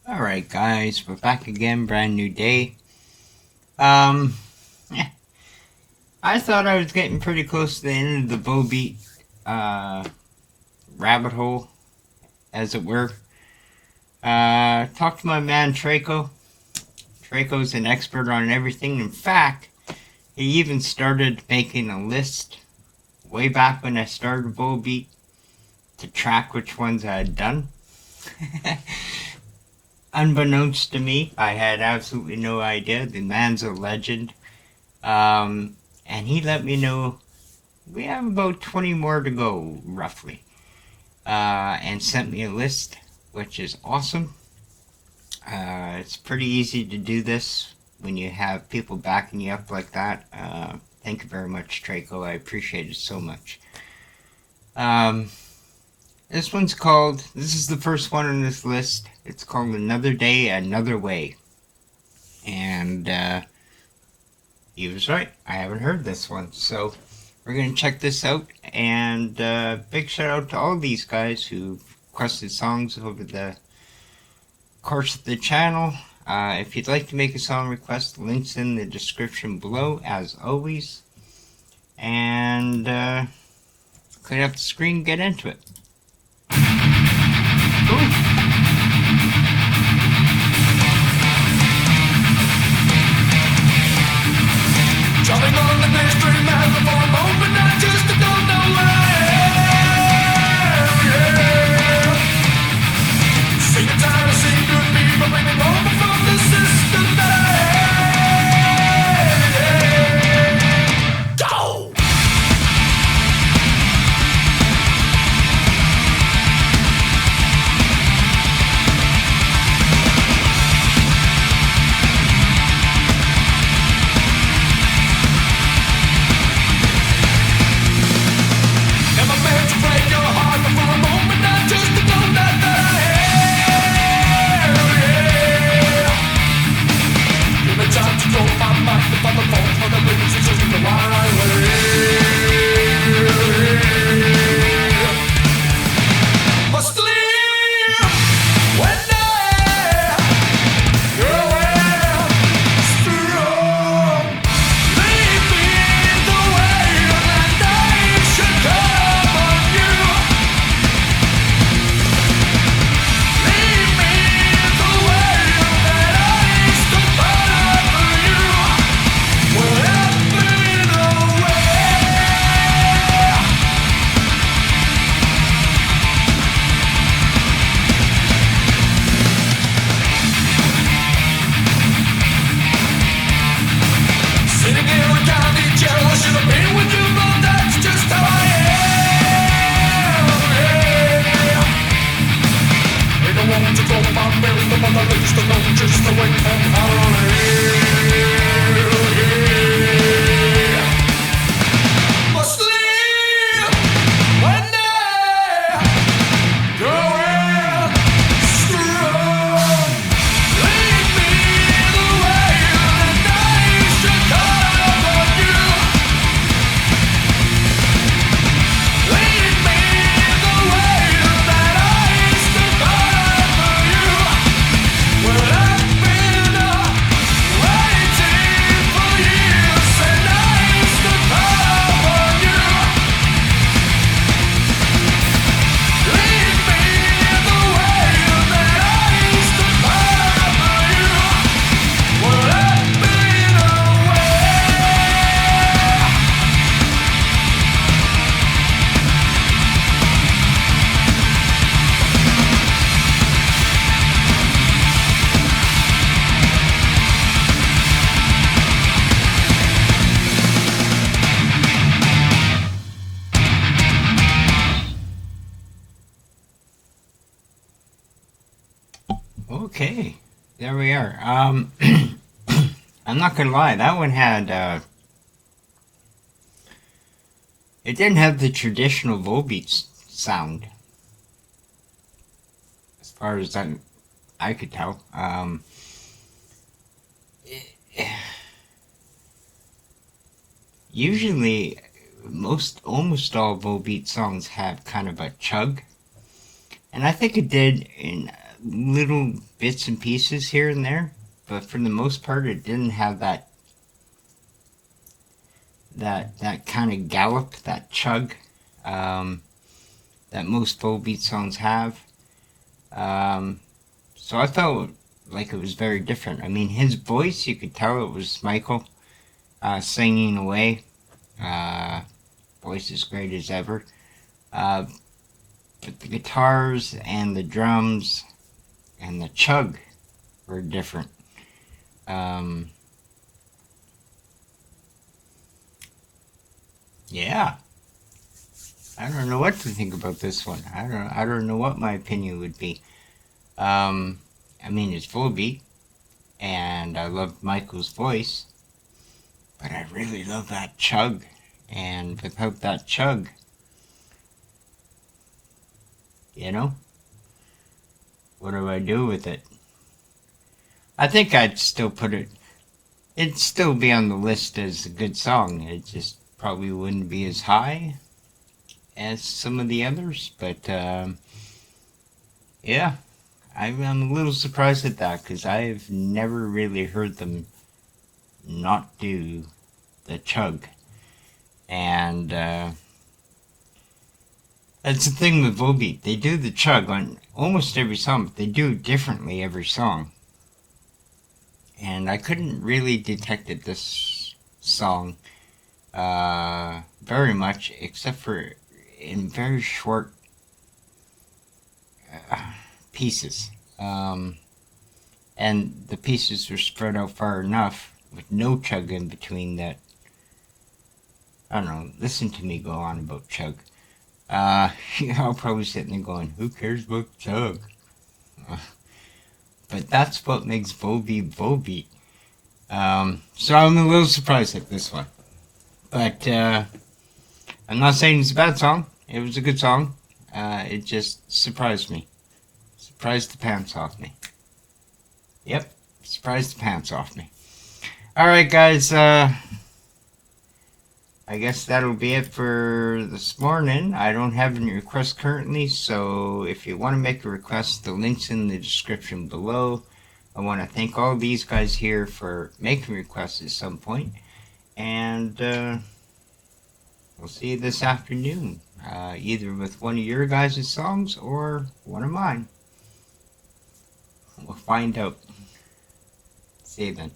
Alright guys, we're back again, brand new day. I thought I was getting pretty close to the end of the Volbeat rabbit hole, as it were. Talked to my man Traco. Traco's an expert on everything. In fact, he even started making a list way back when I started Volbeat to track which ones I had done. Unbeknownst to me, I had absolutely no idea. The man's a legend. And he let me know we have about 20 more to go, roughly. And sent me a list, which is awesome. It's pretty easy to do this when you have people backing you up like that. Thank you very much, Traco. I appreciate it so much. This one's called, this is the first one on this list. It's called Another Day, Another Way. And he was right. I haven't heard this one. So we're going to check this out. And big shout out to all these guys who requested songs over the course of the channel. If you'd like to make a song request, links in the description below, as always. And clean up the screen, get into it. Jumping on the next train, man, for a moment, I just don't know where. Yeah. Sing the time to sing good people, bring it home from the system. Go! Okay, there we are. I'm not gonna lie, that one had, it didn't have the traditional Volbeat sound, as far as I could tell. Usually, almost all Volbeat songs have kind of a chug, and I think it did in little bits and pieces here and there, but for the most part, it didn't have that kind of gallop, that chug, that most Volbeat songs have. So I felt like it was very different. I mean, his voice, you could tell it was Michael singing away. Voice as great as ever. But the guitars and the drums and the chug were different. Yeah, I don't know what to think about this one. I don't know what my opinion would be. I mean, it's Volbeat, and I love Michael's voice, but I really love that chug. And without that chug, you know, what do I do with it? I think I'd still put it. It'd still be on the list as a good song. It just probably wouldn't be as high as some of the others, but yeah, I'm a little surprised at that because I've never really heard them not do the chug. And that's the thing with Volbeat. They do the chug on almost every song, but they do it differently every song. And I couldn't really detect it this song very much, except for in very short pieces. And the pieces were spread out far enough with no chug in between that. I don't know, listen to me go on about chug. I'll probably sitting there going, who cares about chug? But that's what makes Volbeat Volbeat. So I'm a little surprised at this one. But I'm not saying it's a bad song. It was a good song. It just surprised me. Surprised the pants off me. Yep, surprised the pants off me. Alright guys, I guess that'll be it for this morning. I don't have any requests currently, so if you want to make a request, the link's in the description below. I want to thank all these guys here for making requests at some point. And we'll see you this afternoon, either with one of your guys' songs or one of mine. We'll find out. See you then.